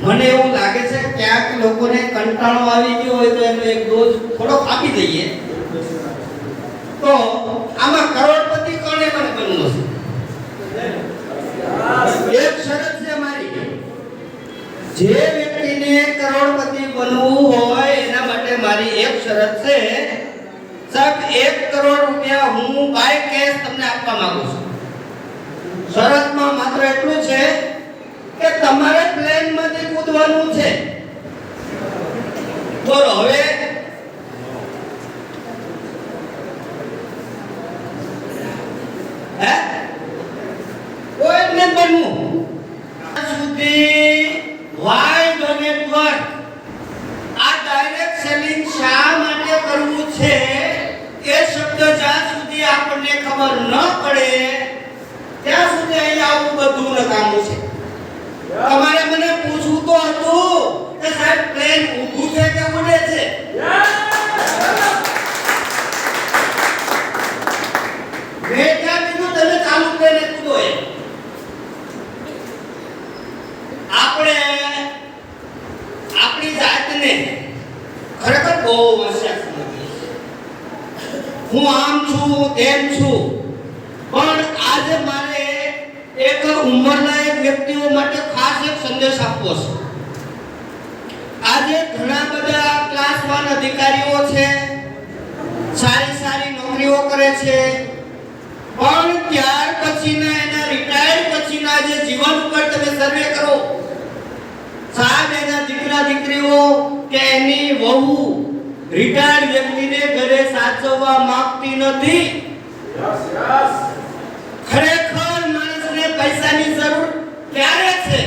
મને એવું લાગે છે કે ક્યાંક લોકોને કંટાળો આવી ગયો હોય તો એનો એક ડોઝ થોડો આપી દઈએ તો આમાં કરોડપતિ કોને મને બનવું છે? એક શરત છે મારી, જે વ્યક્તિને કરોડપતિ બનવું હોય એના માટે મારી એક શરત છે, સાહેબ 1 કરોડ રૂપિયા હું બાય કેશ તમને આપવા માંગુ છું. શરતમાં માત્ર એટલું છે કે તમારે પ્લેનમાંથી કૂદવાનું છે. બોલો હવે હે કોઈ ને બનવું સુધી વાય ડોનેટ વર્ક આ ડાયરેક્ટ સેલિંગ શા માટે કરવું છે એ શબ્દ જ્યાં સુધી આપણને ખબર ન પડે ત્યાં સુધી અહીંયા આવું બધું નકામું છે. તમારે મને પૂછવું તો હતું કે સાહેબ પ્લેન ઊભું છે કે ઉડે છે? મેં ક્યાં કીધું તમે ચાલુ પ્લેન કૂદો એમ? આપણે આપણી જાતને ખરેખર બહુ હોશિયાર સમજીએ છીએ. હું આમ છું તેમ છું, પણ આજે મારે એક ઉંમરના એક વ્યક્તિઓ માટે ખાસ એક સંદેશ આપવો છે. આજે ઘણા બધા ક્લાસ 1 અધિકારીઓ છે, સારી નોકરીઓ કરે છે, પણ ત્યાર પછીના એના રિટાયર્ડ પછીના જે જીવન ઉપર તમે સર્વે કરો, સાહેબ એના દીકરા દીકરીઓ કે એની વહુ રિટાયર્ડ વ્યક્તિને ઘરે સાચવવા માંગતી નથી. ખરેખર માણસને પૈસાની જરૂર ક્યારે છે?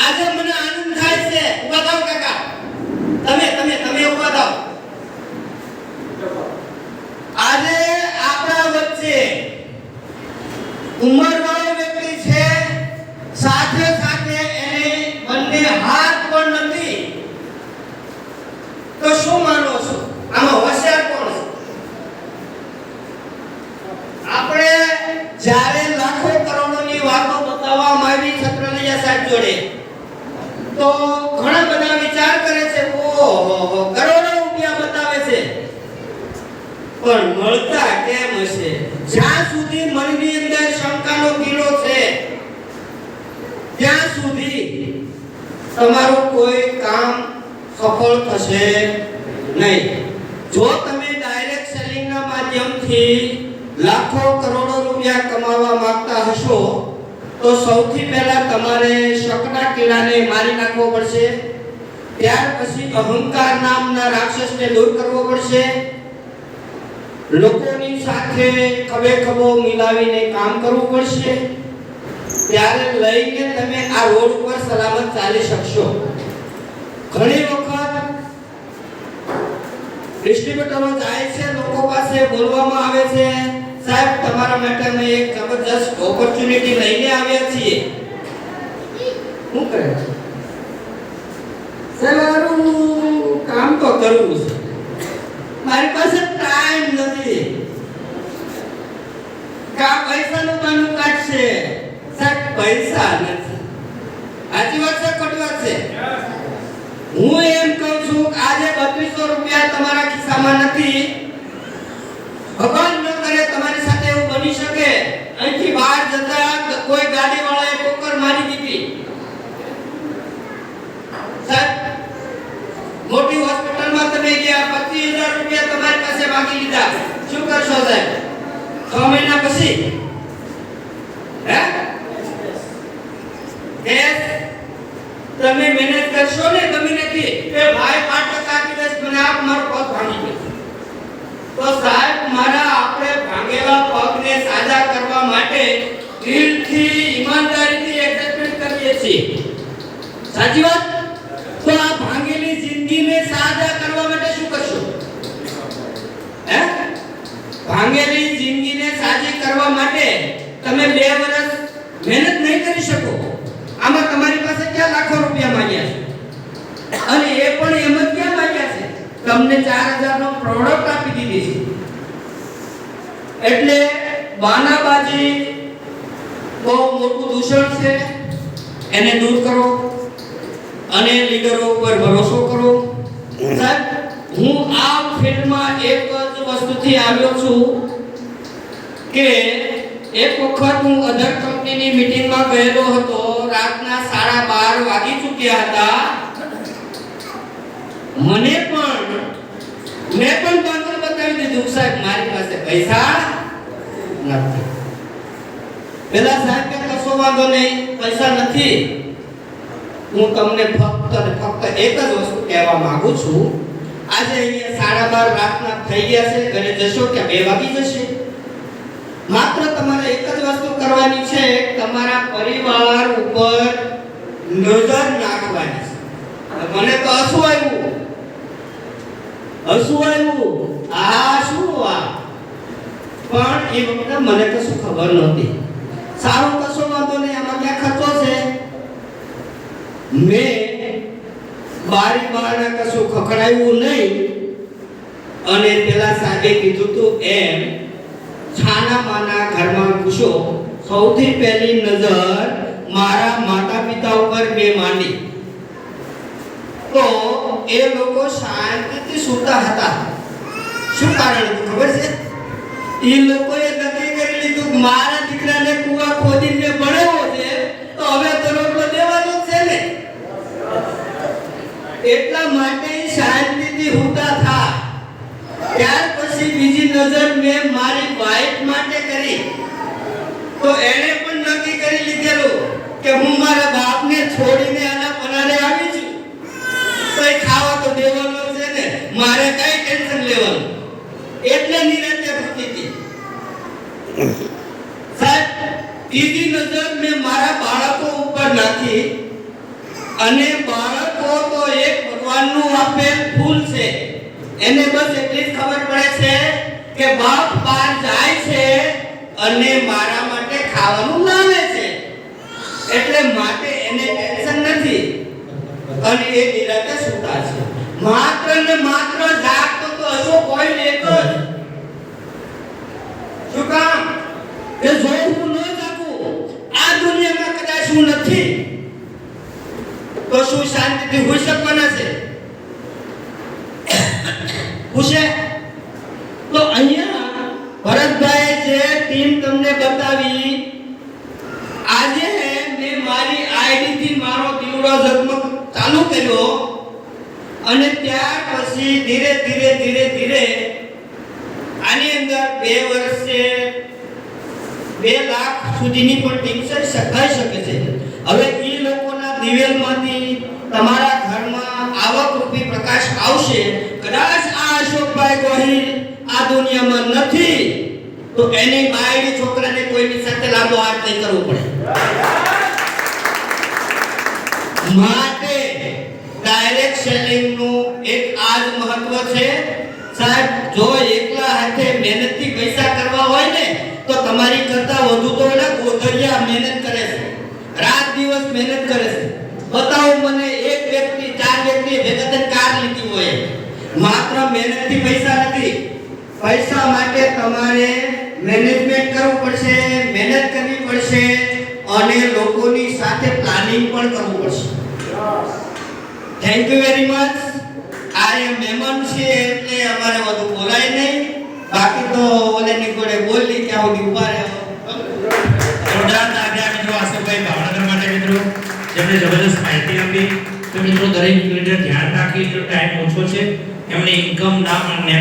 આજે મને આનંદ થાય છે. ઉભા થાઓ કાકા, તમે ઉભા થાઓ. આજે આપણા વચ્ચે ઉંમરવાળો વ્યક્તિ છે, સાથે એને બંને હાથ પણ નથી. તો શું માનો છો આમાં હોશિયાર કોણ છે? આપણે જ્યારે લાખો કરોડોની વાતો બતાવવામાં આવી છત્રલિયા સાહેબ જોડે તો ઘણા બધા વિચાર કરે છે, ઓહો કરોડો રૂપિયા બતાવે છે, પણ મળતા કેમ હશે? જ્યાં સુધી મનની અંદર શંકાનો કિલો છે ત્યાં સુધી તમારું કોઈ કામ સફળ થશે નહીં. જો તમે ડાયરેક્ટ સેલિંગના માધ્યમથી લાખો કરોડો રૂપિયા કમાવા માંગતા હશો તો સૌથી પહેલા તમારે શકના કિલ્લાને મારી નાખવો પડશે. ત્યાર પછી અહંકાર નામના રાક્ષસને દૂર કરવો પડશે. લોકોની સાથે ખભે ખભો મિલાવીને કામ કરવું પડશે. ત્યારે લઈને તમે આ રોડ પર સલામત ચાલી શકશો. ઘણી વખત ડિસ્ટ્રીબ્યુટરો જાય છે, લોકો પાસે બોલવામાં આવે છે, સાહેબ તમારા માટે અમે એક જબરદસ્ત ઓપોર્ચ્યુનિટી લઈને આવ્યા છીએ. શું કરે? સારું કામ તો કરવું છે, મારી પાસે ટાઈમ નથી. કા પૈસાનું બાનું કાઢશે? સાહેબ પૈસા નથી. સાચી વાત છે ખોટી વાત છે? હું એમ કહું છું કે આજે 3200 રૂપિયા તમારા ખિસ્સામાં નથી. ભગવાન ન કરે તમારી સાથે એવું બની શકે, અહીંથી બહાર જતા કોઈ ગાડીવાળાએ ટોકર મારી દીધી, સાહેબ મોટી હોસ્પિટલમાં તમે ગયા, 25000 રૂપિયા તમારી પાસે માંગી લીધા, શું કરશો સાહેબ? 6 મહિના પછી હે કેસ તમે મેનેજ કરશો ને? તમે નથી એ ભાઈ 5% આપી દેશ મને આપ, મારો પગ ભાંગી ગયો. તો સાહેબ મારા આપણે ભાંગેલા પગને સાજા કરવા માટે દિલથી ઈમાનદારીથી એડજસ્ટમેન્ટ કરીએ છીએ. સાચી વાત? તો આ ભાંગેલી જિંદગીને સાજા કરવા માટે શું કરશો? હે ભાંગેલી જિંદગીને સાજી કરવા માટે તમે 2 વર્ષ મહેનત નહીં કરી શકો. આમાં તમારી પાસે ક્યાં લાખો રૂપિયા માંગ્યા છે? અને એ પણ એમ જ ક્યાં માંગ્યા છે? તમને 4000 નો પ્રોડક્ટ આપી દીધી છે. એટલે બાનાબાજી બહુ મોટું દૂષણ છે, એને દૂર કરો અને લીડરો ઉપર ભરોસો કરો. સાહેબ, હું આ ફિલ્ડમાં એક જ વસ્તુથી આવ્યો છું કે એક વખત હું અધર કંપનીની મીટિંગમાં ગયેલો હતો. રાતના 12:30 વાગી ચૂક્યા હતા. મેં પણ બાંધર બતાવી દીધું, સાહેબ મારી પાસે પૈસા નથી. પેલા સાહેબ કે કશો વાંધો નહીં, પૈસા નથી. હું તમને ફક્ત એક જ વસ્તુ કહેવા માંગુ છું. આજે અહીંયા 12:30 રાતના થઈ ગયા છે, ઘરે જશો કે 2 વાગી જશે. માત્ર તમારે એક જ વસ્તુ કરવાની છે, તમારા પરિવાર ઉપર નજર નાખવાની છે. મને તો હસવું આવ્યું. આ શું આ? પણ એ વખતે મને કશું ખબર નહોતી. સારું, કશો વાંધો નહીં, આમાં ક્યાં ખર્ચો છે. મેં બારી બારણા કશું ખખડાવ્યું નહીં અને પેલા સાહેબે કીધું તું એમ છાના માના ઘરમાં ઘૂસો. સૌથી પહેલી નજર મારા માતા પિતા ઉપર મેં માંડી. તો એ લોકો શાંતિથી સૂતા હતા. શું કારણ હતું ખબર છે? એ લોકોએ નક્કી કરી લીધું કે મારા દીકરાને કુવા ખોદીને ભણાવવો છે, તો હવે તો રોટલો દેવાનો છે ને. એટલા માટે શાંતિથી સૂતા થા. ત્યાર પછી બીજી નજર મેં મારી વાઈફ માટે કરી. તો એણે પણ નક્કી કરી લીધેલું કે હું મારા બાપને છોડીને આના પનારે આવી છું, તો એ ખાવા તો દેવાનો છે ને, મારે કઈ ટેન્શન લેવાનું. એટલે નિરાંતે થતી હતી. સાહેબ, ત્રીજી નજર મેં મારા બાળકો ઉપર નાખી. અને બાળકો તો એક ભગવાનનું આપેલ ફૂલ છે. એને બસ એટલી જ ખબર પડે છે કે બાપ બહાર જાય છે અને મારા માટે ખાવાનું લાવે છે, એટલે માટે એને ટેન્શન નથી અને એ નિરાંતે સૂતા છે. માત્ર ને માત્ર જાગતો તો હશો કોઈ એક જ. શું કામ? કે જો હું ન જાગું, આ દુનિયામાં કદાચ હું નથી, તો શું શાંતિથી હોઈ શકવાના છે? પૂછે તો અહીંયા ભરતભાઈ જે ટીમ તમને બતાવી, આજે મેં મારી આઈડી થી મારો દીવડો ઝગમગ ચાલુ કર્યો અને ત્યાર પછી ધીરે ધીરે આની અંદર 2 વર્ષે 2 લાખ સુધીની પણ ટીમ સખાઈ શકે છે. હવે એ લોકોના દિવેલમાંથી તમારા ઘરમાં આવક રૂપી પ્રકાશ આવશે. કદાચ આ અશોકભાઈ ગોહિલ આ દુનિયામાં નથી, તો એની બાયડી છોકરાને કોઈની સાથે લાંબો હાથ નહીં કરવો પડે. માટે ડાયરેક્ટ સેલિંગ નું એક આજ મહત્વ છે. સાહેબ, જો એકલા હાથે મહેનતથી પૈસા કરવા હોય ને, તો તમારી કરતા વધુ તો એના ગોધરિયા મહેનત કરે છે, રાત દિવસ મહેનત કરે છે. બતાવો મને એક વ્યક્તિ 4 વ્યક્તિ ભેગા થઈને કાર લીધી હોય. માત્ર મહેનતથી પૈસા નથી. પૈસા માટે તમારે મેનેજમેન્ટ કરવું પડશે, મહેનત કરવી પડશે અને લોકોની સાથે પ્લાનિંગ પણ કરવું પડશે. Thank you very much. આ મહેમાન છે એટલે અમારે વધુ બોલાય નહીં. બાકી તો ઓલેની જોડે બોલી કે આવું ઉભા રહ્યો. મિત્રો આસફભાઈ ભાવનગર માટે મિત્રો જેમણે જબરદસ્ત માહિતી આપી. તો મિત્રો દરેક લીડર ધ્યાન રાખી, જો ટાઈમ ઓછો છે એમને ઇન્કમ નામ અને